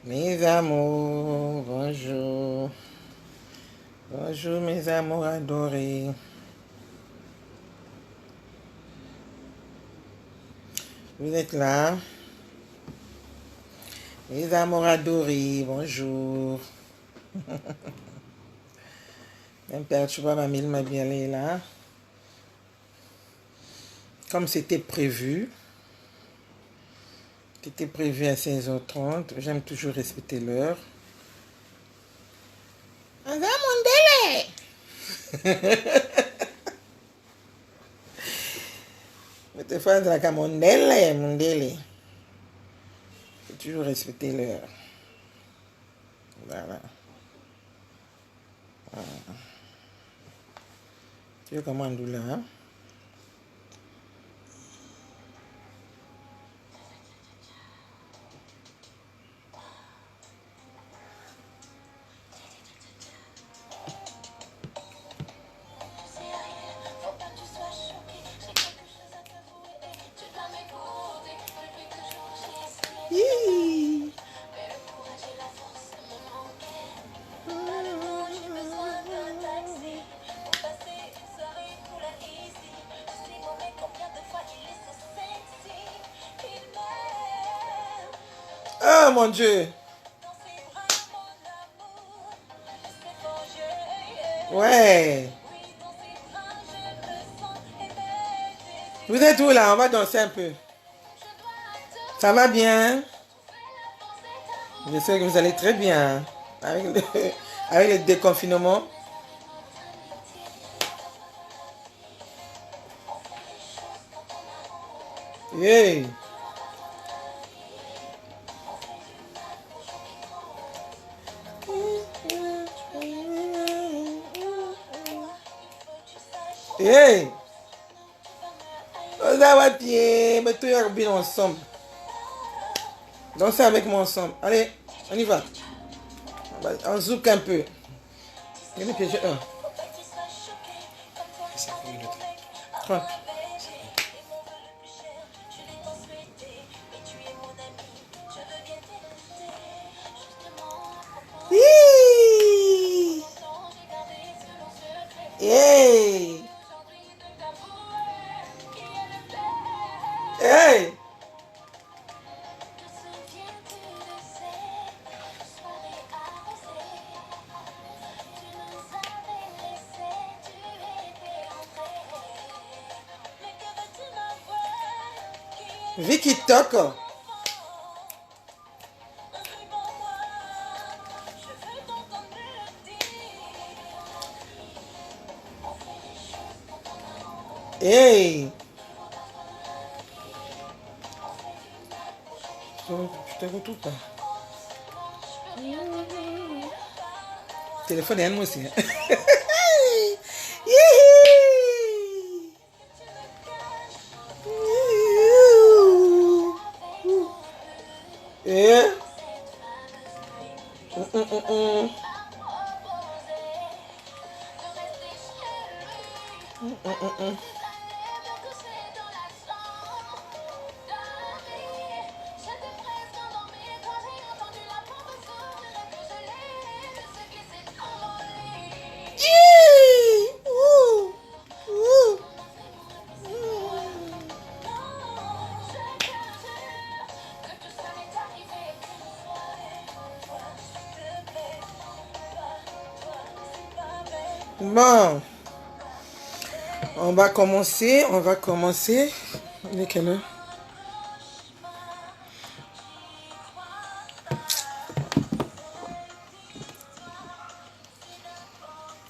Mes amours, bonjour. Bonjour mes amours adorés. Vous êtes là? Mes amours adorés, bonjour. Même père, tu vois, ma mille m'a bien là. Comme c'était prévu. C'était prévu à 16h30. J'aime toujours respecter l'heure. On va mon délai. Mais des fois, c'est la mon délai, mon délai. Faut toujours respecter l'heure. Voilà. Tu veux comment on là, hein? Hi. Oh mon Dieu. Ouais. Vous êtes où là? On va danser un peu. Ça va bien? Je sais que vous allez très bien. Avec le déconfinement. Hey. Hey. On va bien. Mais tout est bien ensemble. Dansez avec moi ensemble. Allez, on y va. On zouk un peu. Regardez que j'ai un. 30. Hi. Hey. Hey. Vicky Toko. Hey. Je te retrouve pas. Téléphone est à moi aussi. Eh? Bon, on va commencer. Il est quelle heure?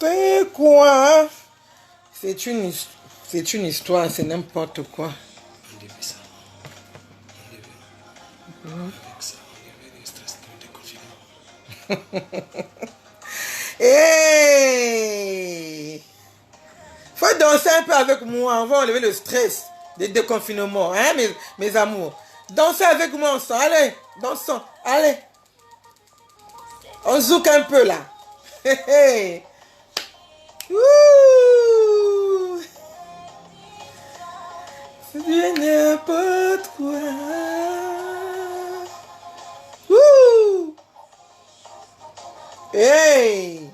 C'est quoi? C'est une histoire, c'est n'importe quoi. On devait ça. On devait. Avec ça, on devait le stress du déconfinement. Hey! Faut danser un peu avec moi, on va enlever le stress des déconfinements, hein, mes amours. Dansez avec moi ensemble, allez, dansons, allez. On zouk un peu là. Hey, hey. Ouh! C'est n'importe quoi. Ouh! Hey!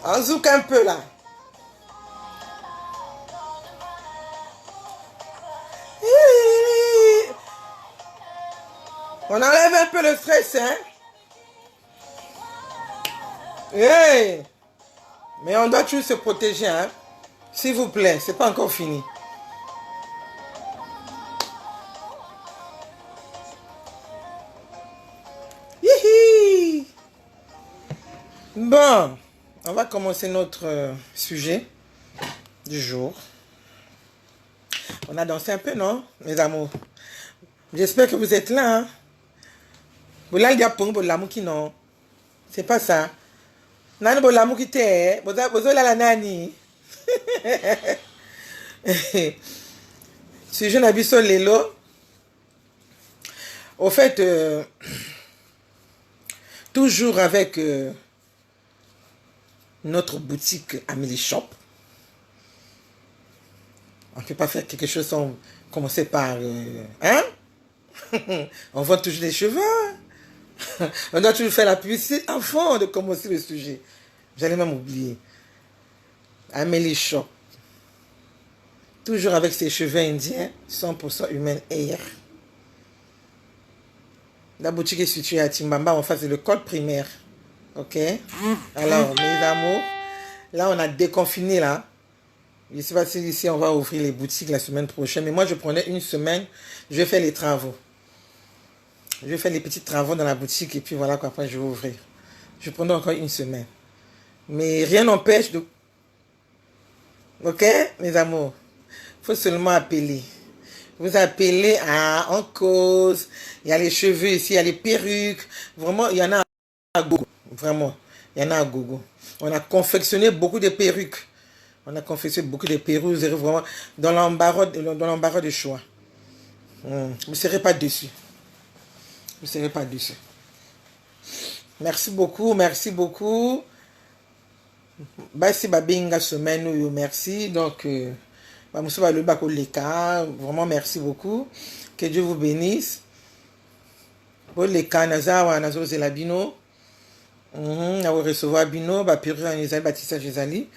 On zouk un peu là. On enlève un peu le stress, hein? Hey! Mais on doit toujours se protéger, hein? S'il vous plaît, c'est pas encore fini. Hihi! Bon, on va commencer notre sujet du jour. On a dansé un peu, non, mes amours? J'espère que vous êtes là, hein? Vous l'avez dit pour l'amour qui non? C'est pas ça. Nani bo l'amour qui t'est? Vous avez la nani? Sujet n'abisso lelo. Au fait, toujours avec notre boutique Amélie Shop. On ne peut pas faire quelque chose sans commencer par... hein? On vend toujours des cheveux. On doit toujours faire la publicité avant de commencer le sujet. J'allais même oublier. Amélie Shop. Toujours avec ses cheveux indiens, 100% humain air. La boutique est située à Timbamba, en face de l'école primaire. Ok? Alors, mes amours, là, on a déconfiné, là. Je ne sais pas si ici, on va ouvrir les boutiques la semaine prochaine. Mais moi, je prenais une semaine, je vais faire les travaux. Je vais faire les petits travaux dans la boutique et puis voilà qu'après, je vais ouvrir. Je prenais encore une semaine. Mais rien n'empêche de... Ok, mes amours? Il faut seulement appeler. Vous appelez en cause. Il y a les cheveux ici, il y a les perruques. Vraiment, il y en a à gogo. Vraiment, il y en a à gogo. On a confectionné beaucoup de perruques. On a confectionné beaucoup de perruques. Vous serez vraiment dans l'embarras de choix. Vous ne serez pas dessus. Vous ne serez pas dessus. Merci beaucoup, merci beaucoup. Basi babinga semaine, merci. Donc, vraiment merci beaucoup. Que Dieu vous bénisse. Pour les cas, nazawa nazo zelabino. On va recevoir bino, ba purée en Isali, baptiste Gisali.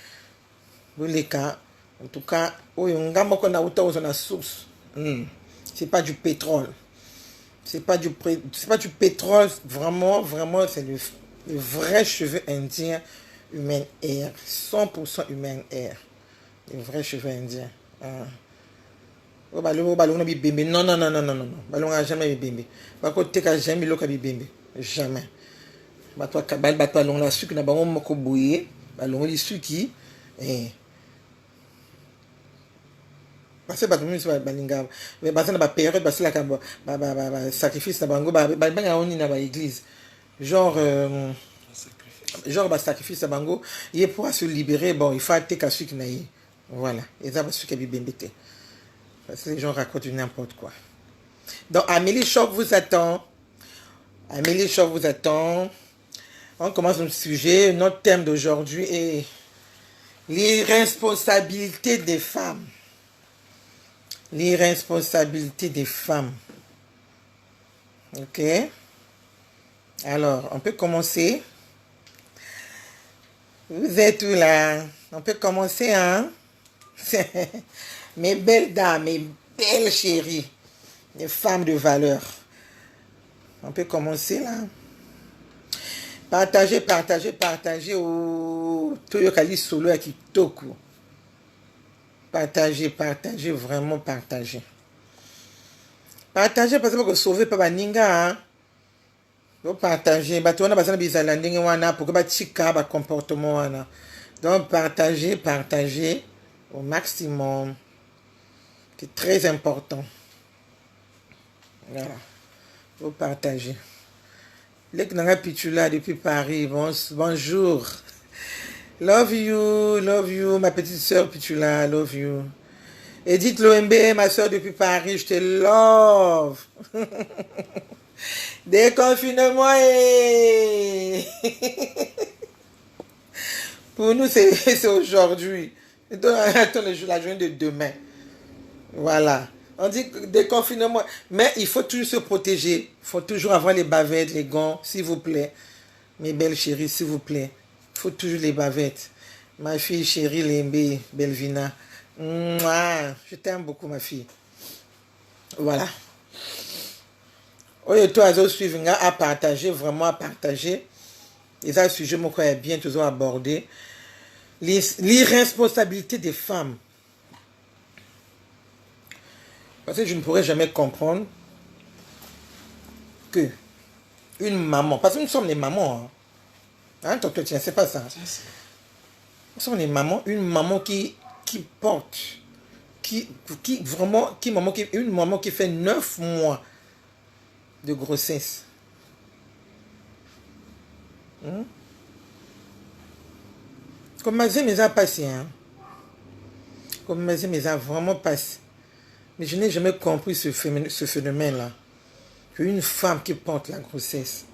Pour les cas, en tout cas, on a autant de source. C'est pas du pétrole. C'est pas du pétrole, vraiment, c'est le vrai cheveu indien humain air. 100% humain air. Le vrai cheveu indien. Non. Ballon a jamais bébé. Par contre, tu n'as jamais bébé. Jamais. Ballon la sucre, n'a pas mon bouillé. Ballon les sucre. Parce que mais parce que na période parce que sacrifice na bango on na église genre sacrifice na bango il pour se libérer bon il faut attaquer à sucre na voilà et ça parce que bibembete parce que les gens racontent n'importe quoi. Donc Amélie Shop vous attend. Amélie Shop vous attend. On commence notre sujet. Notre thème d'aujourd'hui est l'irresponsabilité des femmes. L'irresponsabilité des femmes. Ok. Alors, on peut commencer. Vous êtes où là? On peut commencer, hein? Mes belles dames, mes belles chéries, les femmes de valeur. On peut commencer là. Partagez au Toyokali Solo à Kitoko. Partagez, vraiment partagez. Partagez parce que vous sauvez pas Baninga. Vous partagez. Bah, on a besoin de bisalanding wana pour que bah tika bah comportement wana. Donc partagez au maximum. C'est très important. Voilà. Vous partagez. Les Knanga Pichula depuis Paris. Bonjour. Love you, ma petite soeur Pichula, love you. Edith Loembe, ma soeur depuis Paris, je te love. Déconfinement Pour nous, c'est aujourd'hui. Attends la journée de demain. Voilà. On dit déconfinement. Mais il faut toujours se protéger. Il faut toujours avoir les bavettes, les gants, s'il vous plaît. Mes belles chéries, s'il vous plaît. Il faut toujours les bavettes. Ma fille chérie Lembe, Belvina. Mouah, je t'aime beaucoup, ma fille. Voilà. Oye, toi, à suivre, à partager, vraiment à partager. Et ça, le sujet, moi, je bien toujours abordé. L'irresponsabilité des femmes. Parce que je ne pourrais jamais comprendre que une maman, parce que nous sommes les mamans, hein, tonton, tiens, c'est pas ça. Nous sommes les mamans, une maman qui porte, une maman qui fait 9 mois de grossesse. Comme ma mes a passé, hein. Comme ma mes a vraiment passé. Mais je n'ai jamais compris ce phénomène-là. Une femme qui porte la grossesse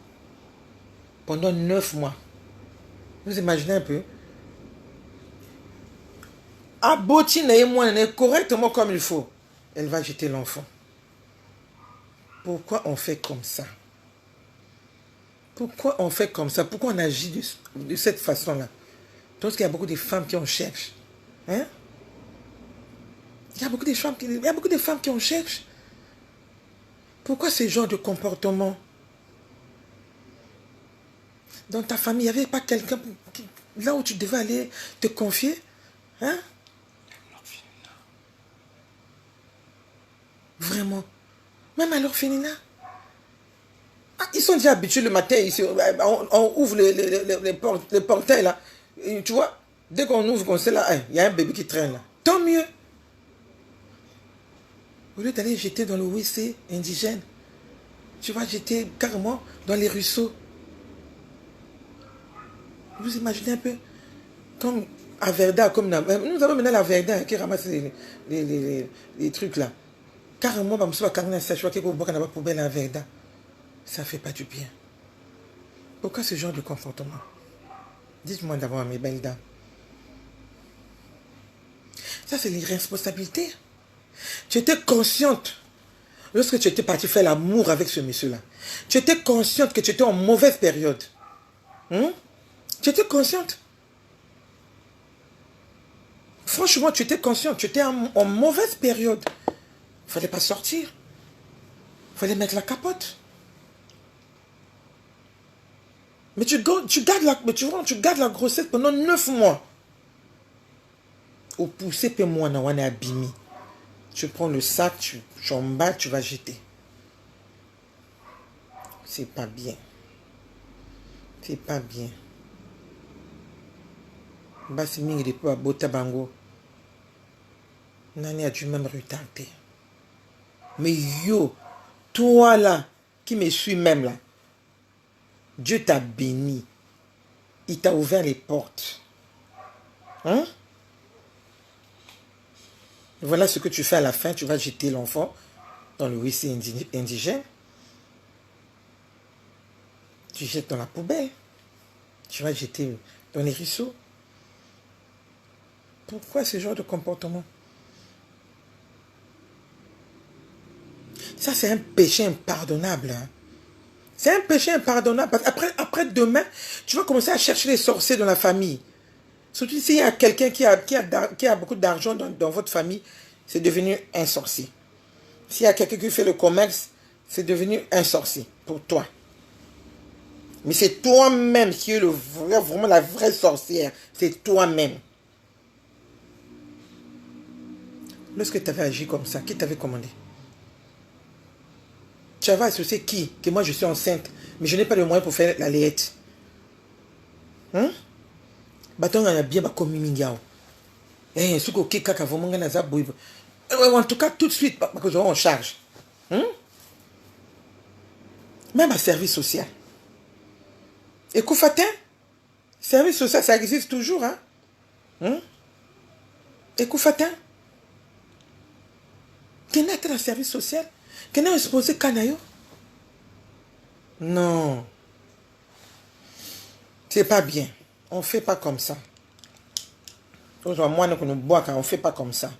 pendant 9 mois. Vous imaginez un peu? Abotine et moi, correctement comme il faut. Elle va jeter l'enfant. Pourquoi on fait comme ça? Pourquoi on fait comme ça? Pourquoi on agit de cette façon-là? Parce qu'il y a beaucoup de femmes qui en cherchent. Hein? Il y a beaucoup de femmes qui en cherchent. Pourquoi ce genre de comportement? Dans ta famille, il n'y avait pas quelqu'un là où tu devais aller te confier? Hein? Vraiment. Même à l'orphelinat. Ah, ils sont déjà habitués le matin, on ouvre les portails là. Et tu vois, dès qu'on ouvre comme ça là, il y a un bébé qui traîne là. Tant mieux. Au lieu d'aller jeter dans le WC indigène, tu vas jeter carrément dans les ruisseaux. Vous imaginez un peu? Comme à Verda, nous avons maintenant la Verda qui ramasse les trucs là. Carrément, je vois qu'il y a une poubelle à Verda. Ça ne fait pas du bien. Pourquoi ce genre de comportement? Dites-moi d'abord, mes belles dames. Ça, c'est l'irresponsabilité. Tu étais consciente, lorsque tu étais partie faire l'amour avec ce monsieur-là, tu étais consciente que tu étais en mauvaise période. Tu étais consciente. Franchement, tu étais consciente, tu étais en mauvaise période. Il ne fallait pas sortir. Il fallait mettre la capote. Mais tu gardes la grossesse pendant 9 mois. Au poussé, puis moi, on est abîmé. Tu prends le sac, tu emballes, tu vas jeter. C'est pas bien. C'est pas bien. Basi mingi depuis à Botabango. Nani a dû même retarder. Mais yo, toi là, qui me suis même là, Dieu t'a béni. Il t'a ouvert les portes. Hein? Voilà ce que tu fais à la fin. Tu vas jeter l'enfant dans le WC indigène. Tu jettes dans la poubelle. Tu vas jeter dans les ruisseaux. Pourquoi ce genre de comportement? Ça, c'est un péché impardonnable. Hein? C'est un péché impardonnable. Parce qu'après demain, tu vas commencer à chercher les sorciers dans la famille. Surtout s'il y a quelqu'un qui a beaucoup d'argent dans votre famille, c'est devenu un sorcier. S'il y a quelqu'un qui fait le commerce, c'est devenu un sorcier pour toi. Mais c'est toi-même qui es vraiment la vraie sorcière. C'est toi-même. Lorsque tu avais agi comme ça, qui t'avait commandé? Tu avais associé qui? Que moi je suis enceinte, mais je n'ai pas le moyen pour faire la layette. Hein? Bâton a bien comme Mingao. Eh, ce que kaka vraiment gana za boy. En tout cas, tout de suite, parce que on charge. Même à service social. Et Koufatin, service social, ça existe toujours, hein? Et Koufatin, qu'est-ce que le service social? Qu'est-ce que exposé Kanayo? Non. C'est pas bien. On ne fait pas comme ça. Moi, on ne fait pas comme ça.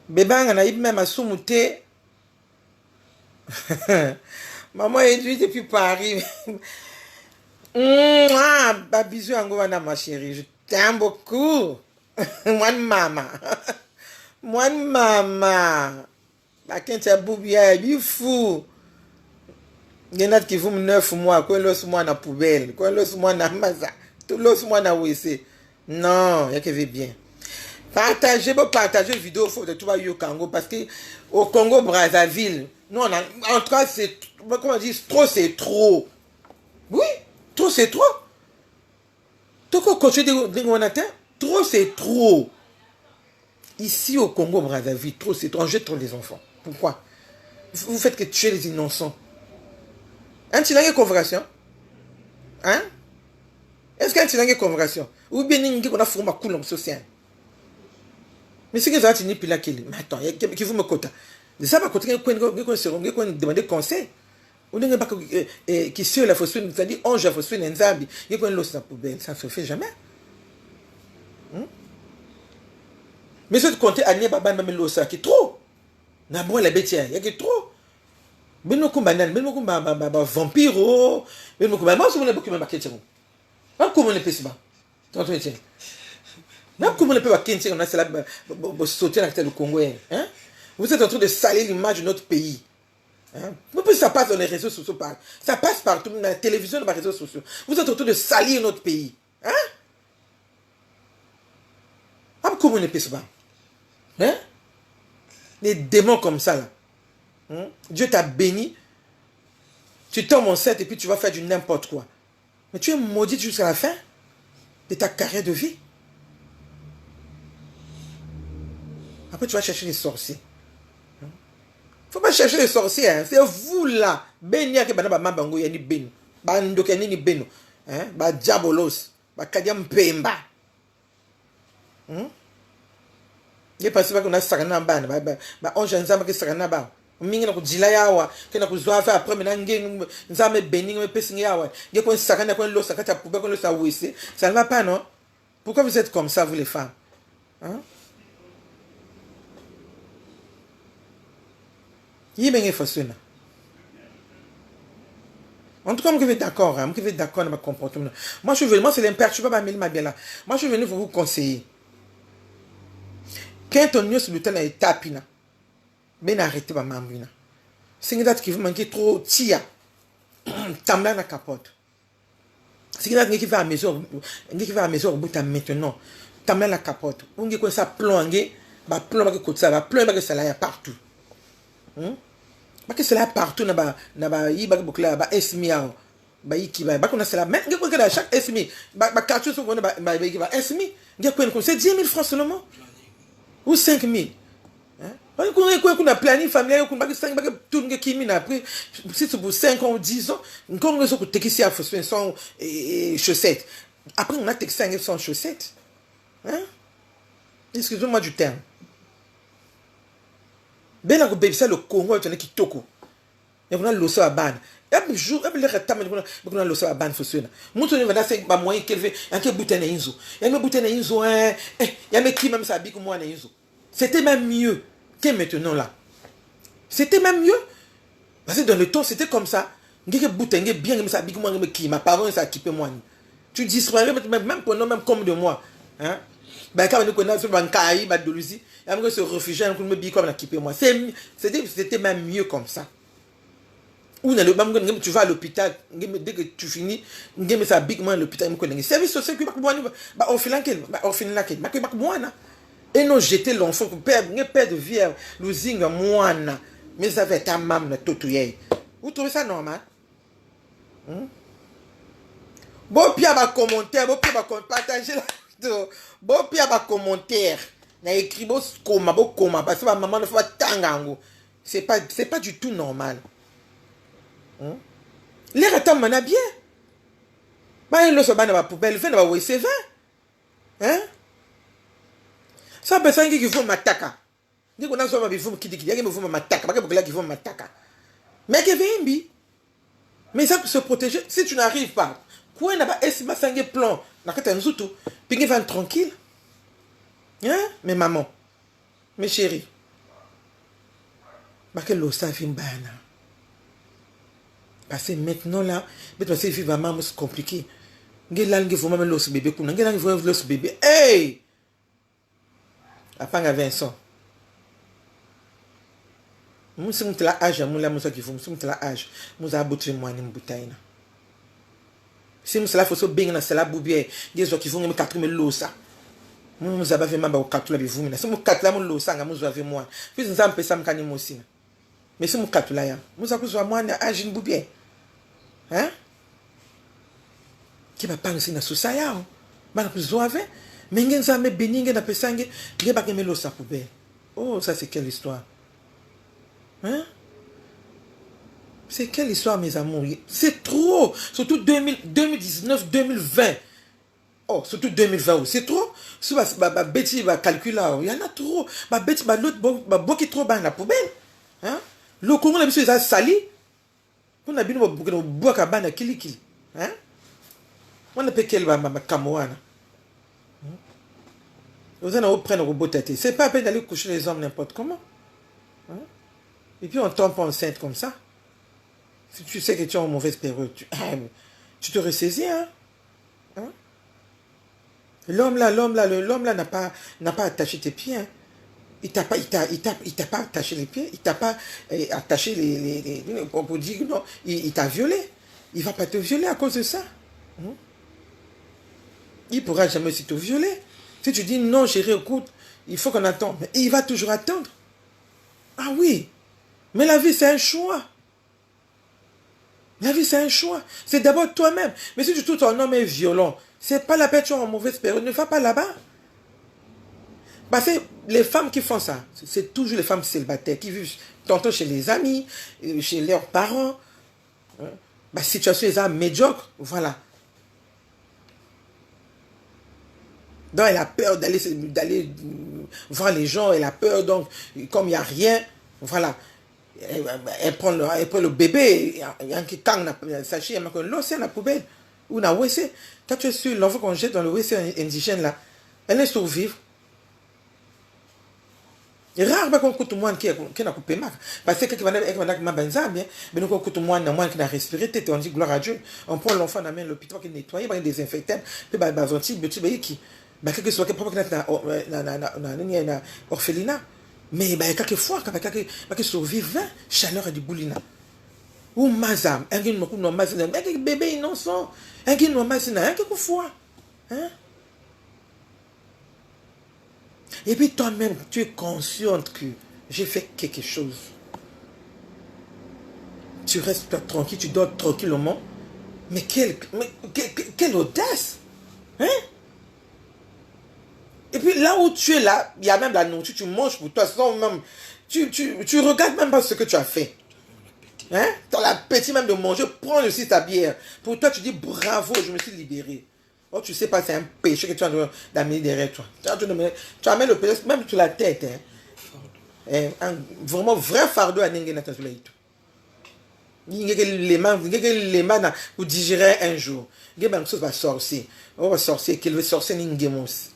Bébé, on a eu même à soumouter. Maman est venue depuis Paris. Bah, bisous, Angoana, ma chérie. Je t'aime beaucoup. Moi, maman. Moi, maman. Bah, quand tu as boubia, il est fou. Il y en a qui vont 9 mois, quand l'os moi na poubelle, quand l'os moi na maza, tout l'os moi na WC. Non, il y a que veut bien. Partagez, la vidéo faut de tout au Congo parce que au Congo Brazzaville, nous on a, en tout cas c'est, comment on dit, trop c'est trop. Oui, trop c'est trop. Tout qu'on continue de trop c'est trop. Ici au Congo Brazzaville, trop c'est trop. On jette trop les enfants. Pourquoi? Vous faites que tuer les innocents. Hein, tu n'as pas conversion? Hein? Est-ce que tu n'as pas conversion? Ou bien on a formé un coulomb social? Mais c'est que ça tu n'es plus là qu'il. Mais attends, qui vous me quota? De ça, quand on demander conseil. On n'est pas qui sur la fausse, c'est-à-dire ange la fausse, un zambi. Il y a l'os dans la poubelle, ça ne se fait jamais. Mais ce côté, il y a pas de l'os qui est trop. N'a pas la bêtise, il y a que trop. Ben nous combat nan, ben nous combat vampiro, ben nous combat moi je me beaucoup même marqué tiens. Pas comment on peut se battre. Tonton tiens. Non comment on peut battre tiens on a cela sauter dans le Congo hein. Vous êtes en train de salir l'image de notre pays. Hein? Pourquoi ça passe dans les réseaux sociaux ça passe partout dans la télévision dans les réseaux sociaux. Vous êtes en train de salir notre pays. Hein? Pas comment on peut se battre. Hein? Les démons comme ça là. Dieu t'a béni, tu tombes enceinte et puis tu vas faire du n'importe quoi. Mais tu es maudit jusqu'à la fin de ta carrière de vie. Après tu vas chercher les sorciers. Il ne faut pas chercher les sorciers, hein. C'est vous là. Benya ke bana ba mabango ya ni beno. Ba ndoka ni beno. Hein? Ba diabolos. Ba kadiam pemba. Il parce que qu'on a sakana bana ba onja nzamba ke sakana ba. Mingi na kujila yawa kena kuzwa fa après maintenant nzame béni me pesingi yawa nge ko sakana ko lo sakata poubelle ko lo sa wese ça ne va pas non. Pourquoi vous êtes comme ça vous les femmes hein yibenge fasuna en tout cas moi je vais d'accord hein, moi je vais d'accord dans ma comportement. Moi je suis venu, moi c'est l'imperturbable pas ma bien là. Moi je suis venu pour vous conseiller quand on est sur le temps est tapina ben arrêtez ma mamina. C'est une date qui vous manque trop tia. Tamla na capote. C'est une date qui va à mesure au bout maintenant. Tamla na capote. On dit que ça plonge, ba plomb ba que ça va plomb ba que ça là partout. Ba que ça là partout na ba yi ba bokla ba esmia ba yi ki ba qu'on a cela mais que à chaque esmi ba cartouche sur ba yi ba esmi. Ngi ko c'est 10 000 francs seulement ou 5 000. Quand on a planifié familial, on a tout le monde après, si c'est pour 5 ans ou 10 ans, on a sans chaussettes. Après, on a texté sans chaussettes. Hein? Excusez-moi du terme. Ben, on a baby ça le Congo, on a qui toko. Et on a l'osso à ban. Et puis, jour, et puis, les retard, on a l'osso à ban, faut suivre. Mon tour, il va c'est pas moyen qu'elle fait, un qui bouteille à Inzo. Il y a un bouteille à Inzo, hein. Il y a un qui même s'habille comme moi à Inzo. C'était même mieux. Maintenant là, c'était même mieux parce que dans le temps c'était comme ça. Bien ça qui ma parent ça équipé moi. Tu disparais même pendant même comme de moi, hein. Ben quand on connaît sur bancaire, ba dolusi, il y a se réfugier on me bien comme équipé moi. C'était même mieux comme ça. Ou dans le même tu vas à l'hôpital, dès que tu finis, ngem ça big man l'hôpital me connaît. Service social qui ba on filan quel, ba on filan laquelle, ba moi na. Et non jeter l'enfant pour père de vie, le zinga moana, mais ça fait ta maman na totouye. Vous trouvez ça normal? Bon pia ba commentaire, bon pia ba partager la vidéo. Bon pia ba commentaire. Na écrit bo koma parce que ma maman ne fait pas tangango. C'est pas du tout normal. Les ratams mana bien. Ba il le so ba na ba poubelle, fait na ba WC 20. Hein? Ça personne qui veut m'attaquer. Dit qu'on a soit ma vie qui dit qu'il y a qui veut m'attaquer, pas que qui veut m'attaquer. Mais que vimbi. Mais ça pour se protéger, si tu n'arrives pas, quoi n'a pas estima sangue plan, n'a qu'à nzutu, puis va tranquille. Hein? Mais maman, mes chéris, Parce que l'osa vient bana. Parce que maintenant là, mais c'est vraiment compliqué. Ngelang il faut même l'os bébé kuna. Ngelang il faut l'os bébé. Hey! Apanga Vincent. Musi mutla âge mula musa ki musi mutla âge. Musa abutri mwani mbutaina. Si musala faut so bing na sala bubie. Ngezo ki vunga mukatri me losa. Musa ba vema ba ukatula bivumina. Si mukatla mu losa nga musa ve mwa. Puis nzampe sam kani musina. Mais si mukatula ya. Musa kuzwa mwani âge mbubie. Hein? Qui va penser na susaya o bana kuzoave mengen zame beninge na pesange nge ba kemelo sa poubelle. Oh, ça c'est quelle histoire? Hein? C'est quelle histoire, mes amours? C'est trop, surtout 2019 2020. Oh, surtout 2020, c'est trop. Si ba bêti ba calcula, il y en a trop. Ba bêti ba l'autre ba boki trop ba na poubelle. Hein? Le Congo na biso eza sali. On a bien boire ka bana kili. Hein? On a pas quel va ma camoana. Vous en avez pris un robot tête. C'est pas à peine d'aller coucher les hommes n'importe comment. Hein? Et puis on tombe enceinte comme ça. Si tu sais que tu es en mauvaise période, tu te ressaisis, hein? Hein? L'homme là n'a pas attaché tes pieds. Hein? Il t'a pas attaché les pieds. Il t'a pas attaché les pour dire non. Il t'a violé. Il va pas te violer à cause de ça. Hein? Il ne pourra jamais aussi te violer. Si tu dis non, chérie, écoute, il faut qu'on attende. Mais il va toujours attendre. Ah oui. Mais la vie, c'est un choix. La vie, c'est un choix. C'est d'abord toi-même. Mais si tu trouves ton homme est violent, c'est pas la peine, tu es en mauvaise période. Ne va pas là-bas. Parce que les femmes qui font ça, c'est toujours les femmes célibataires qui vivent tantôt chez les amis, chez leurs parents. La situation est médiocre. Voilà. Donc, elle a peur d'aller voir les gens, elle a peur, donc, comme il n'y a rien, voilà, elle prend le bébé, il y a un qui tang, sachet, elle met l'eau, c'est la poubelle, ou la WC. Quand tu es sûr, l'enfant qu'on jette dans le WC indigène, là, elle est survivre. C'est rare qu'on écoute moi qui a coupé ma. Parce que quelqu'un va ma benzambie, mais nous écoute moi qui a respiré, on dit gloire à Dieu. On prend l'enfant dans l'hôpital qui nettoie, il désinfecte, puis il antibiotiques qui quelque soit que propre na orphelinat. Mais quelquefois quand survivre chaleur du boulina. Ou mazam, un qui nous mazam, un bébé innocent, un qui nous mazam, un quelquefois. Hein? Et puis toi-même, tu es consciente que j'ai fait quelque chose. Tu restes tranquille, tu dors tranquillement. Mais quelle audace! Hein? Et puis là où tu es là, il y a même la nourriture, tu manges pour toi, sans même, tu regardes même pas ce que tu as fait. Hein? Tu as l'appétit même de manger, prends aussi ta bière. Pour toi, tu dis bravo, je me suis libéré. Oh, tu sais pas, c'est un péché que tu as d'amener derrière toi. Tu amènes le péché, même sur la tête. Hein? Vraiment, vrai fardeau à Nengue Natasulaïtou. Les mains pour digérer un jour. Il y a une chose va sorcier. On va sorcier, qu'il veut sorcier Ningemos.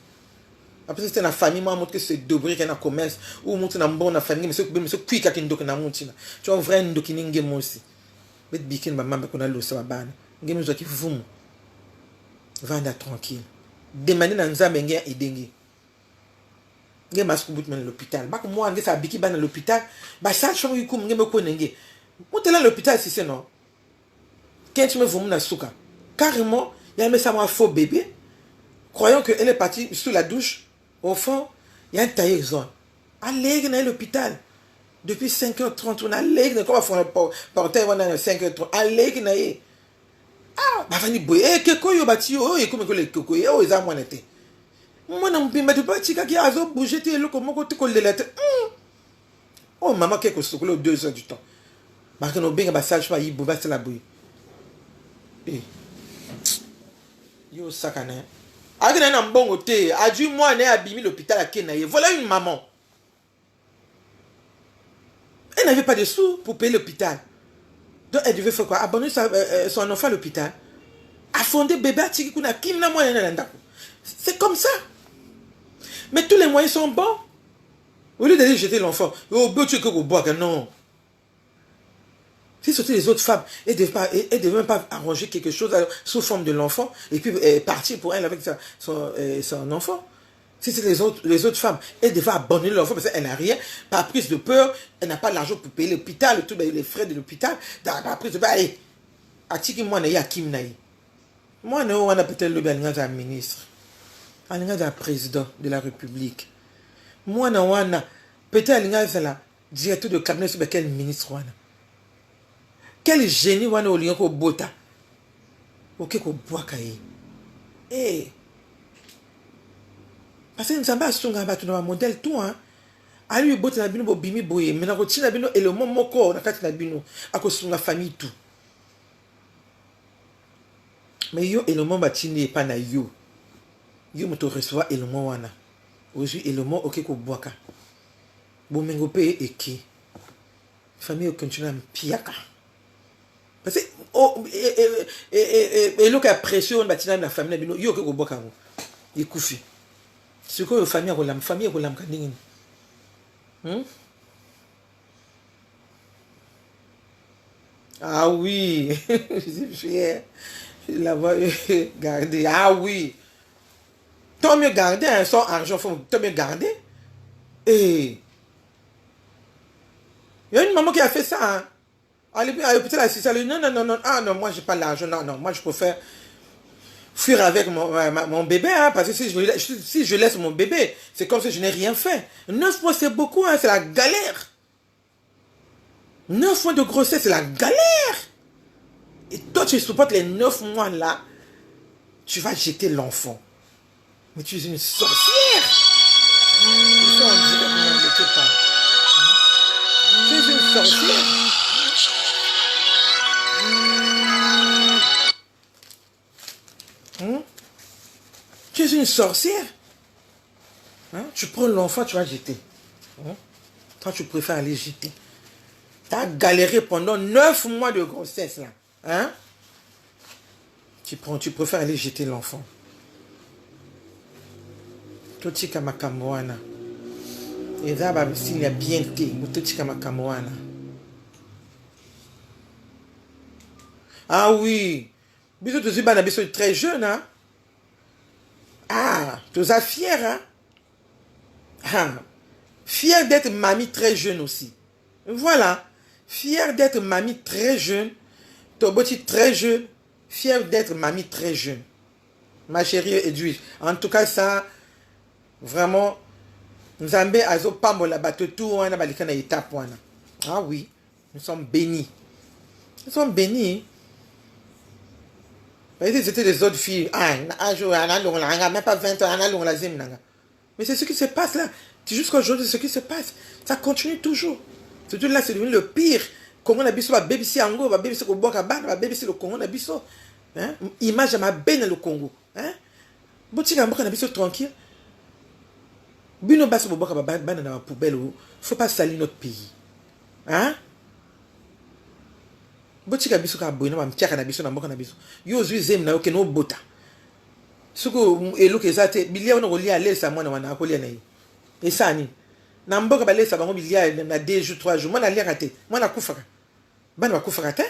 Après, c'est la famille, moi, montre que c'est dobré qu'il y a un commerce, ou montre dans bonne famille, mais c'est qui qui a une documentation. Tu as un vrai document aussi. Mais bikin, ma maman, qu'on a l'eau, ça va ban. Ngemo, qui vous. Vanda tranquille. Demandez dans Nzambe ngé idengi. Ngé masku bout men l'hôpital. Bak moi ngé sa biki ban l'hôpital, ba sa chomo yikum ngé me konenge. Monte là l'hôpital si c'est non. Quand tu me vois na souka. Carrément, il y a mis ça moi faux bébé. Croyant que elle est partie sous la douche. Au fond, il y a un taillé zone. Allez dans l'hôpital. Depuis 5h30, on a allé dans comment faire porter on a 5h30. Allez dans ah, bah fani boy, que quoi yo bati yo, et comme que les coco yo ils a moi n'était. Moi non pimba tu pas tika qui a zo bouger te le comment tu coller la tête. Oh maman quelque chose que 2 heures du temps. Bah que no benga ba sage pas y boba c'est la boy. Eh. Yo sakana. Agina na mbongo te, a dû moi né abimi l'hôpital à Kenaye. Voilà une maman. Elle n'avait pas de sous pour payer l'hôpital. Donc elle devait faire quoi? Abandonner son enfant à l'hôpital. Affonder bébé à Tiki Kuna Kimna moyen. C'est comme ça. Mais tous les moyens sont bons. Au lieu d'aller jeter l'enfant, oh, tu es que bois, non. Si c'était les autres femmes, elles ne devaient même pas arranger quelque chose sous forme de l'enfant et puis partir pour elle avec son enfant. Si c'est les autres femmes, elles devaient abandonner l'enfant parce qu'elle n'a rien, par prise de peur, elle n'a pas l'argent pour payer l'hôpital, les frais de l'hôpital, par prise de peur, allez, atiki moi na yakim na yi. Moi na on a peut-être le bien ministre, un président de la République. Moi na wana peut-être la directeur de cabinet sur quel ministre wana. Quel génie wana au lion ko bota. OK ko boaka yi. Eh. Parce que nous avons un modèle tout hein. Ali bota na bino bo bimi boye, mais na ko tina bino élément moko na kati na bino ako sunga famille tout. Mais yo élément batini pas na yo. Yo moto recevoir élément wana. Aujourd'hui élément OK ko boaka. Bo mengo pe eki. Famille continue à piaka. Parce que et le cas pression batina na famille bino yo ko boaka ngo. Ikufi. Ce que la famille a dit. Ah oui, je suis fier. Je l'avoir gardé. Ah oui. Tant mieux garder, hein, sans argent, tant mieux garder. Et il y a une maman qui a fait ça. Hein. Elle peut-être assistée. Elle dit non. Ah non, moi j'ai pas l'argent. Non, moi je préfère fuir avec mon bébé, hein, parce que si je laisse mon bébé, c'est comme si je n'ai rien fait. 9 mois, c'est beaucoup, hein, c'est la galère. 9 mois de grossesse, c'est la galère. Et toi, tu supportes les 9 mois là, tu vas jeter l'enfant. Mais tu es une sorcière. Tu es une sorcière. Tu es une sorcière. Hein? Tu prends l'enfant, tu vas jeter. Hein? Toi, tu préfères aller jeter. Tu as galéré pendant 9 mois de grossesse. Là. Hein? Tu préfères aller jeter l'enfant. Totika makamoana. Et ça, s'il y a bien été, totika makamoana. Ah oui. Bisous, tu es très jeune, hein? Ah, tu es fière, hein? Ah, fière d'être mamie très jeune aussi. Voilà. Fière d'être mamie très jeune. Toboti très jeune. Fière d'être mamie très jeune. Ma chérie Edwige. En tout cas, ça, vraiment, Nzambe azo pambo la batotou wana balikana étape wana. Ah oui, nous sommes bénis. Nous sommes bénis. C'était les autres filles. Même pas 20 ans, mais c'est ce qui se passe là. Jusqu'à aujourd'hui, c'est ce qui se passe. Ça continue toujours. Surtout là, c'est devenu le pire. Comment on a biso, BBC Ango, BBC Koboka Ban, BBC le Congo, on a biso. Image à ma benne le Congo. Botika Mboka na biso tranquille. Bino baso Boboka Ban dans la poubelle. Faut pas salir notre pays. Hein? Botika biso ka boina mtiaka na biso na mboka na biso yo zem na yoke no bota suko elo kezate bilia ona kolia lesa mwana wana akolia na yi esani na mboka ba lesa bango bilia na 2 jours 3 jours mwana lia kate mwana kufaka bana bakufaka te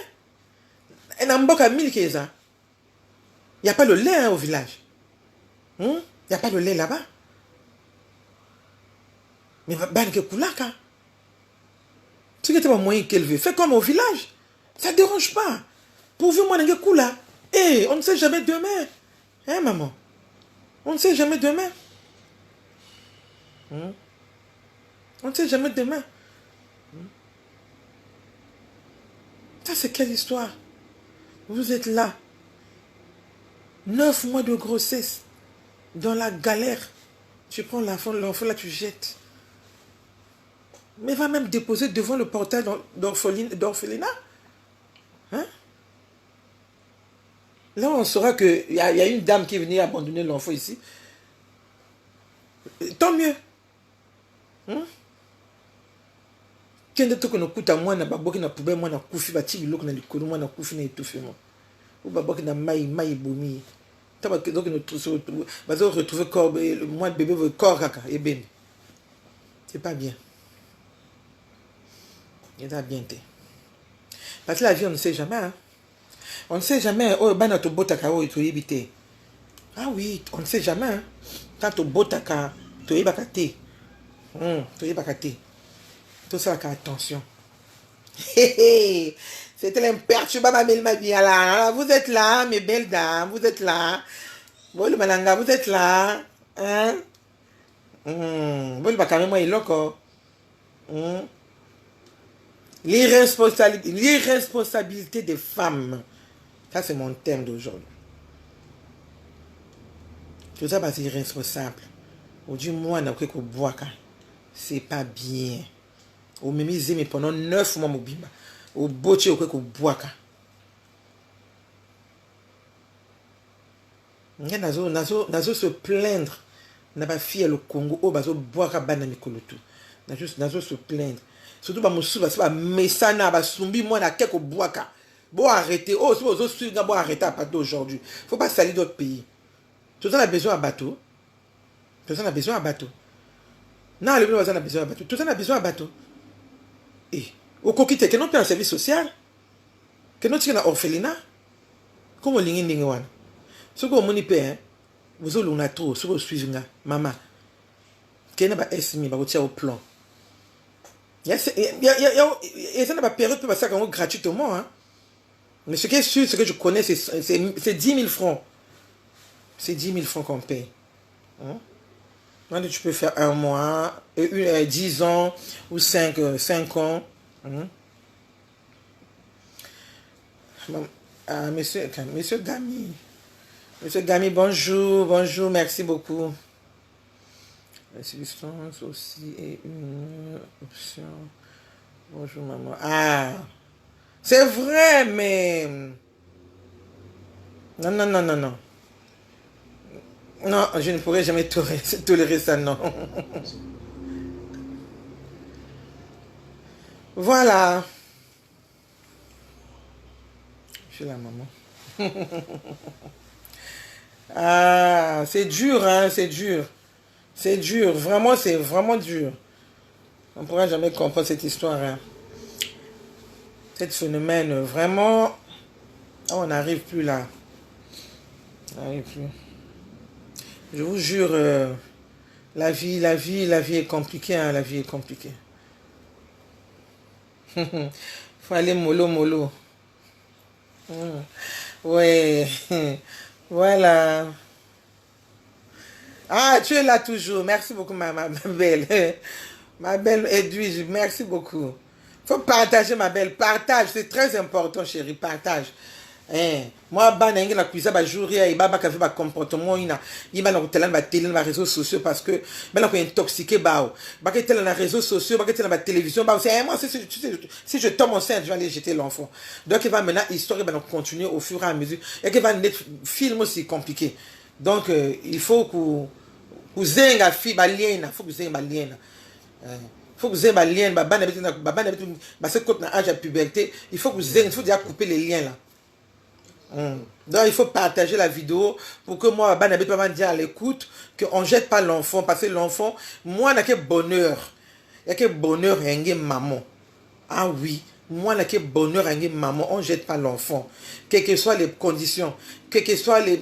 et na mboka miliki eza y a pas le lait hein, au village y a pas le lait là-bas mais bana ke kulaka tu que tu vas moyen qu'elle veut fais comme au village. Ça ne dérange pas. Pourvu moi n'engue coula. Eh, on ne sait jamais demain. Hein, maman? On ne sait jamais demain. On ne sait jamais demain. Ça, c'est quelle histoire? Vous êtes là. 9 mois de grossesse. Dans la galère. Tu prends l'enfant là, tu jettes. Mais va même déposer devant le portail d'orphelinat. Hein? Là, on saura qu'il y a une dame qui est venue abandonner l'enfant ici. Tant mieux. Quand tu as écouté moi, na baboki na poubelle, moi na koufi bati biloko na likolo, moi na koufi na étouffé moi. Ou baboki na maï bomi. Tu vas retrouver corps, moi le bébé veut corps kaka et ben. C'est pas bien. Il est bien. Parce que la vie, on ne sait jamais. Hein. On ne sait jamais. Oh, banato botaka, oh, tu éviter. Ah oui, on ne sait jamais. Hein. Quand tu botaka, tu évacate. Tu évacate. Tout ça, attention. C'était l'imperturbable ma vie là. Vous êtes là, mes belles dames, vous êtes là. Bon, le malanga, vous êtes là. Hein? Bon, le bakame, moi, il est loco. L'irresponsabilité des femmes. Ça, c'est mon thème d'aujourd'hui. Tout ça, c'est irresponsable. Aujourd'hui, moi, je sais que c'est pas bien. Au même mais pendant 9 mois, je bimba. Au boche, je sais que nazo se plaindre. N'a pas fille le Congo. Oh, bazo boaka banami kolotu. Nazo se plaindre. Surtout, bah, monsieur, bah, mesana, bah, sumbi, moi, na keko boaka. Bon, arrêtez. Oh, c'est bon, suivre, bon, arrêtez à partir d'aujourd'hui. Faut pas salir d'autres pays. Tout ça, on a besoin de bateau. Tout ça, on a besoin de bateau. Non, le besoin a besoin de bateau. Tout ça, on a besoin de bateau. Et, au coquille, que non peut un service social. Que non tient un orphelinat. Comment l'ingé wana. Ce que vous avez vous avez un trop, ce que vous suivez, maman. Qu'il y a un estimé, vous tirez au plan. Il y a une période pour ça gratuitement. Hein. Mais ce qui est sûr, ce que je connais, c'est 10 000 francs. C'est 10 000 francs qu'on paye. Hein? Maintenant, tu peux faire 1 mois, 10 ans ou 5 ans. Hein? Monsieur Gami. Monsieur Gami, bonjour, merci beaucoup. La substance aussi est une option. Bonjour, maman. Ah, c'est vrai, mais... Non. Non, je ne pourrais jamais tolérer ça, non. Voilà. Je suis la maman. Ah, c'est dur, hein, c'est dur. C'est dur, vraiment, c'est vraiment dur. On ne pourra jamais comprendre cette histoire. Hein. Cet phénomène, vraiment, on n'arrive plus là. On n'arrive plus. Je vous jure, la vie est compliquée, hein, la vie est compliquée. Faut aller mollo. Ouais, voilà. Ah, tu es là toujours. Merci beaucoup, ma belle. Ma belle Edwige, merci beaucoup. Faut partager, ma belle. Partage, c'est très important, chérie. Partage. Moi, banane la cuisine, bah jour et bah fait bah comportement il m'a dans télé dans réseaux sociaux parce que maintenant qu'on est intoxiqué bah que tel dans réseaux sociaux, que tel dans la télévision bah c'est moi si je tombe enceinte je vais aller jeter l'enfant. Donc il va maintenant histoire va continuer au fur et à mesure et que va film aussi compliqué. Donc il faut que vous ayez la fille balienne, faut que vous ayez balienne. Faut que vous ayez ma lien, ce côté dans l'âge de puberté, il faut que vous ayez, il faut déjà couper les liens là. Donc il faut partager la vidéo pour que moi, je peux dire à l'écoute qu'on ne jette pas l'enfant parce que l'enfant, moi, il y a que bonheur. Il y a que bonheur et maman. Ah oui, moi, il y a que bonheur et maman. On ne jette pas l'enfant. Quelles que soient les conditions, quels que soient les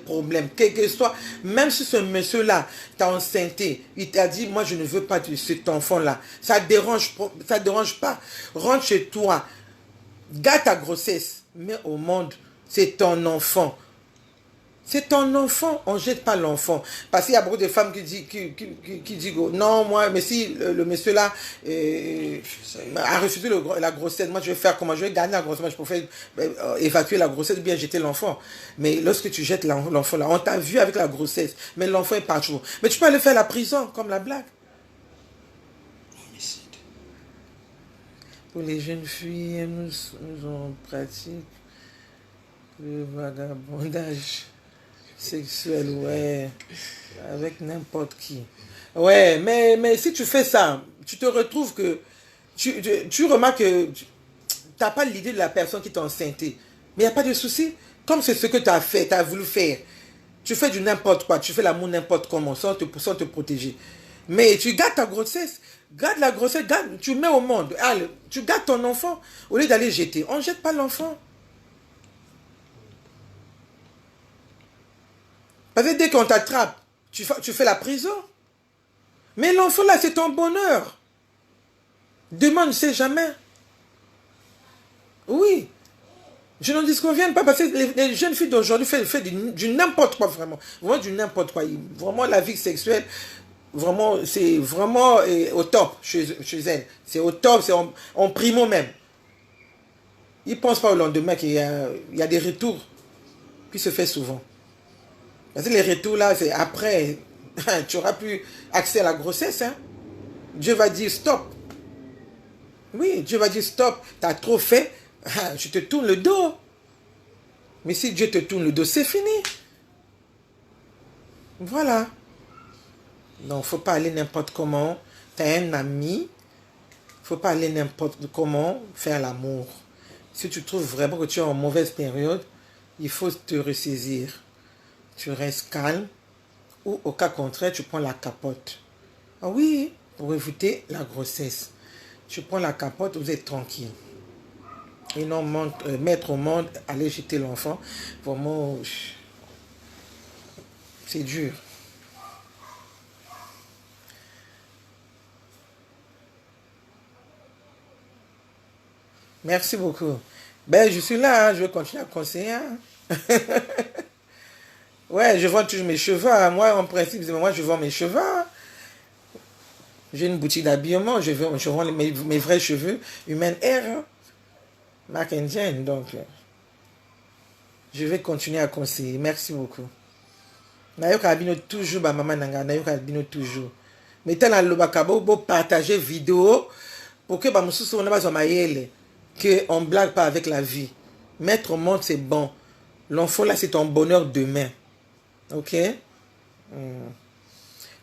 problèmes, quel que soit, même si ce monsieur-là t'a enceinté, il t'a dit, moi, je ne veux pas de cet enfant-là. Ça ne dérange pas. Rentre chez toi. Garde ta grossesse. Mais au monde, c'est ton enfant. C'est ton enfant. On ne jette pas l'enfant. Parce qu'il y a beaucoup de femmes qui disent non, moi, mais si le monsieur là a refusé la grossesse, moi je vais faire comment? Je vais garder la grossesse. Moi je préfère évacuer la grossesse ou bien jeter l'enfant. Mais lorsque tu jettes l'enfant là, on t'a vu avec la grossesse, mais l'enfant est partout. Mais tu peux aller faire la prison, comme la blague. Homicide. Pour les jeunes filles, nous on pratique le vagabondage sexuel, ouais, avec n'importe qui. Ouais, mais si tu fais ça, tu te retrouves que tu remarques que tu n'as pas l'idée de la personne qui t'a enceinté. Mais il n'y a pas de souci. Comme c'est ce que tu as fait, tu as voulu faire. Tu fais du n'importe quoi, tu fais l'amour n'importe comment, sans te protéger. Mais tu gardes ta grossesse. Garde la grossesse, garde, tu mets au monde. Allez, tu gardes ton enfant au lieu d'aller jeter. On ne jette pas l'enfant. Parce que dès qu'on t'attrape, tu fais la prison. Mais l'enfant là, c'est ton bonheur. Demain, on ne sait jamais. Oui. Je n'en disconviens pas parce que les jeunes filles d'aujourd'hui font du n'importe quoi vraiment. Vraiment du n'importe quoi. Vraiment la vie sexuelle, vraiment, c'est vraiment au top chez elles. C'est au top, c'est en primo même. Ils ne pensent pas au lendemain qu'il y a des retours qui se font souvent. Parce que les retours là, c'est après, tu n'auras plus accès à la grossesse. Hein. Dieu va dire stop. Oui, Dieu va dire stop, tu as trop fait. Je te tourne le dos. Mais si Dieu te tourne le dos, c'est fini. Voilà. Donc, il ne faut pas aller n'importe comment. Tu as un ami. Il ne faut pas aller n'importe comment faire l'amour. Si tu trouves vraiment que tu es en mauvaise période, il faut te ressaisir. Tu restes calme. Ou au cas contraire, tu prends la capote. Ah oui, pour éviter la grossesse. Tu prends la capote, vous êtes tranquille. Et non mettre au monde, aller jeter l'enfant. Vraiment, c'est dur. Merci beaucoup. Ben, je suis là, hein, je vais continuer à conseiller. Hein. Ouais, je vends toujours mes cheveux. Hein. Moi, en principe, moi, je vends mes cheveux. Hein. J'ai une boutique d'habillement, je vends mes vrais cheveux, Human Hair. Hein. Marc indienne, donc je vais continuer à conseiller. Merci beaucoup. Nayoka abino toujours, ba maman nanga, nayoka abino toujours. Mettez dans le bakabo pour partager vidéo pour que ba mususu on a pas mayele que on blague pas avec la vie. Mettre au monde c'est bon. L'enfant là c'est ton bonheur demain. OK?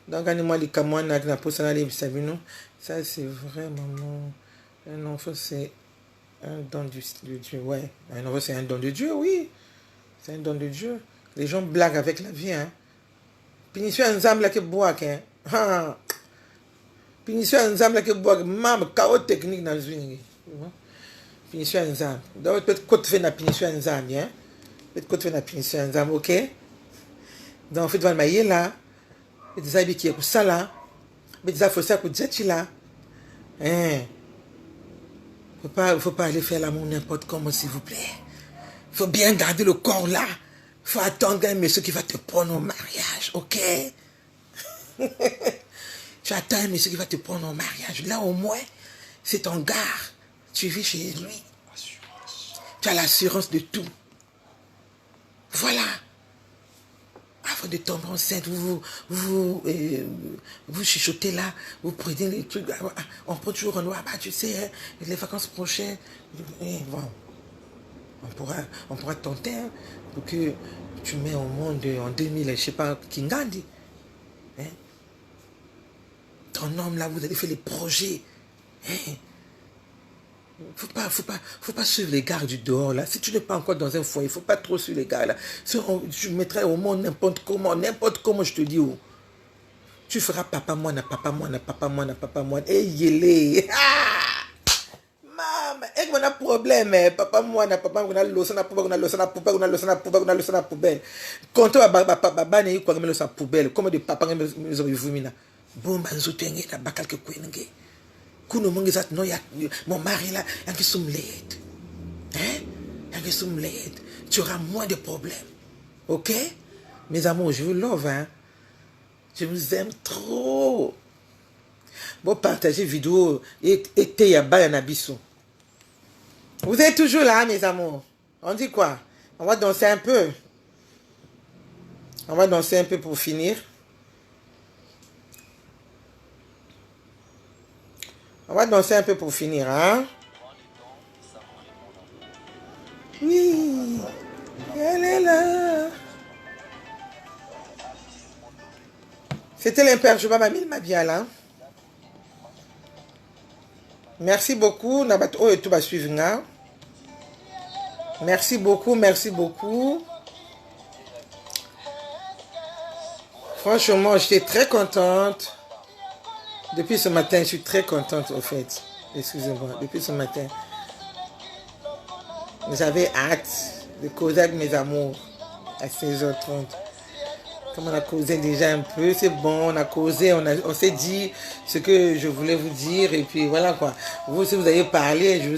Donc animal les kamwana na posana les sabino, ça c'est vrai maman. Un enfant c'est un don de Dieu, ouais. Un enfant, c'est un don de Dieu, oui. C'est un don de Dieu. Les gens blaguent avec la vie, hein. Pinissez un zam là qui boit, hein. Pinissez un zam là qui boit, mam, chaos technique dans le swing. Pinissez un zam. Donc, peut-être que tu fais na pinissez un zam, hein. Peut-être que tu fais na pinissez un zam, ok? Donc, en fait, va le mailler là. Et des habits qui est pour ça là. Mais des affaires pour dire là. Hein. Faut pas aller faire l'amour n'importe comment, s'il vous plaît. Faut bien garder le corps là. Faut attendre un monsieur qui va te prendre au mariage, ok? Tu attends un monsieur qui va te prendre au mariage. Là, au moins, c'est ton gars. Tu vis chez lui. Tu as l'assurance de tout. Voilà. Avant de tomber enceinte, vous chuchotez là, vous prenez les trucs, on prend toujours en noir, bah tu sais, hein, les vacances prochaines, bon, on pourra tenter hein, pour que tu mets au monde en 2000, je sais pas, Kingandi. Hein? Ton homme là, vous allez faire les projets. Hein? Faut pas suivre les gars du dehors là. Si tu n'es pas encore dans un foyer, faut pas trop suivre les gars là. Si tu mettrais au monde n'importe comment je te dis où. Tu feras papa moi. Et yélé. Ah! Maman, et on a problème, papa moi, on a l'osana poubelle. Quand on a baba ne quoi me sa poubelle, comme de papa me vumina. Bon banzo tengue na bakal ke kwenenge. Kuno mongi zat no ya mon mari là, yangi soumled. Hein? Yangi soumled. Tu auras moins de problèmes. OK? Mes amours, je vous love hein. Je vous aime trop. Bon partager vidéo et ya ba na biso. Vous êtes toujours là mes amours. On dit quoi? On va danser un peu. On va danser un peu pour finir. On va danser un peu pour finir, hein? Oui, elle est là. C'était l'imperturbable Mamie Mabiala. Hein? Merci beaucoup. Nabato et tout va suivre. Hein? Merci beaucoup, merci beaucoup. Franchement, j'étais très contente. Depuis ce matin, je suis très contente, au fait. Excusez-moi. Depuis ce matin, j'avais hâte de causer avec mes amours à 16h30. Comme on a causé déjà un peu, c'est bon, on a causé, on s'est dit ce que je voulais vous dire. Et puis voilà quoi. Vous aussi, vous avez parlé, je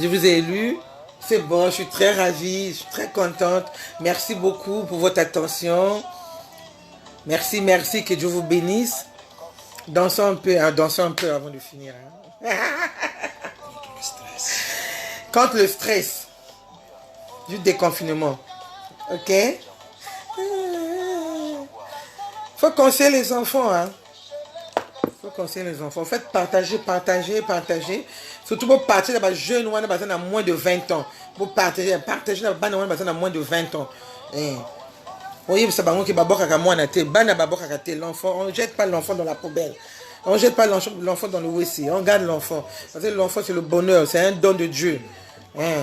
vous ai lu. C'est bon, je suis très ravie, je suis très contente. Merci beaucoup pour votre attention. Merci, merci, que Dieu vous bénisse. Dansons un peu avant de finir. Hein. Contre le stress. Contre le stress. Du déconfinement. Ok? Faut conseiller les enfants. Hein? Faut conseiller les enfants. Faites partager. Surtout pour partir dans les jeunes, on a moins de 20 ans. Pour partager dans les moins de 20 ans. Oui, c'est pas qui l'enfant, on ne jette pas l'enfant dans la poubelle. On ne jette pas l'enfant dans le WC. On garde l'enfant. Parce que l'enfant, c'est le bonheur. C'est un don de Dieu.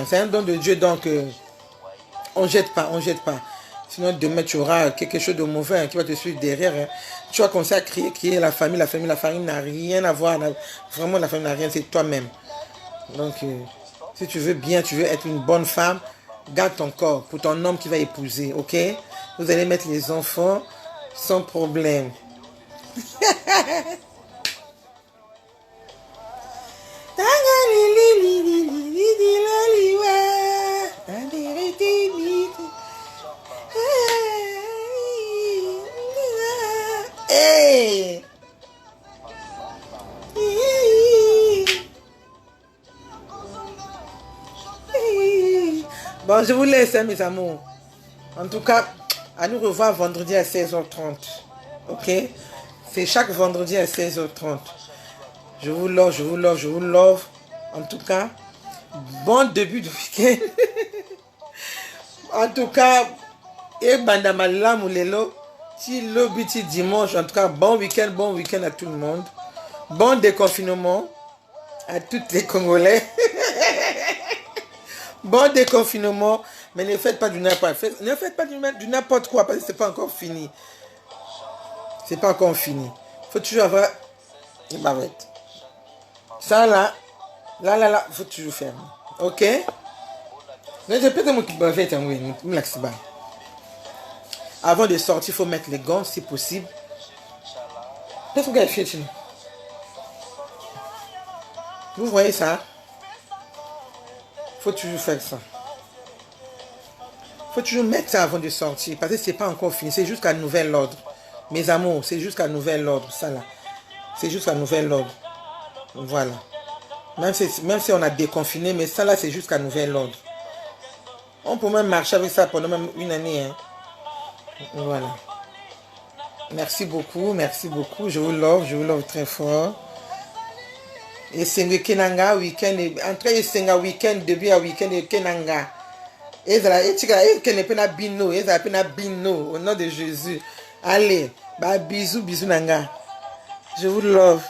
C'est un don de Dieu. Donc, on ne jette pas. Sinon, demain, tu auras quelque chose de mauvais qui va te suivre derrière. Hein. Tu vas commencer à crier la famille n'a rien à voir. Vraiment, la famille n'a rien. C'est toi-même. Donc, si tu veux bien, tu veux être une bonne femme, garde ton corps pour ton homme qui va épouser. Ok? Vous allez mettre les enfants sans problème. Hey! Bon, je vous laisse, hein, mes amours. En tout cas, à nous revoir vendredi à 16h30. Ok? C'est chaque vendredi à 16h30. Je vous love. En tout cas, bon début de week-end. En tout cas, et bandamala moulelo, si le petit dimanche. En tout cas, bon week-end à tout le monde. Bon déconfinement à toutes les Congolais. Bon déconfinement, mais ne faites pas du n'importe quoi. Ne faites pas du n'importe quoi parce que c'est pas encore fini. C'est pas encore fini. Faut toujours avoir une bavette. Ça là, faut toujours faire. Ok? Mais je peux te m'occuper bavette en oui, avant de sortir, il faut mettre les gants si possible. Qu'est-ce que vous avez fait? Vous voyez ça? Faut toujours faire ça. Faut toujours mettre ça avant de sortir. Parce que c'est pas encore fini. C'est jusqu'à nouvel ordre. Mes amours, c'est jusqu'à nouvel ordre. Ça là. C'est jusqu'à nouvel ordre. Voilà. Même si on a déconfiné, mais ça là, c'est jusqu'à nouvel ordre. On peut même marcher avec ça pendant même une année. Hein. Voilà. Merci beaucoup. Je vous love très fort. Et c'est le Kenanga week-end. Entre c'est un week-end, début à week-end de Kenanga. Et ça, et tu as bino, au nom de Jésus. Allez, bah bisous nanga. Je vous love.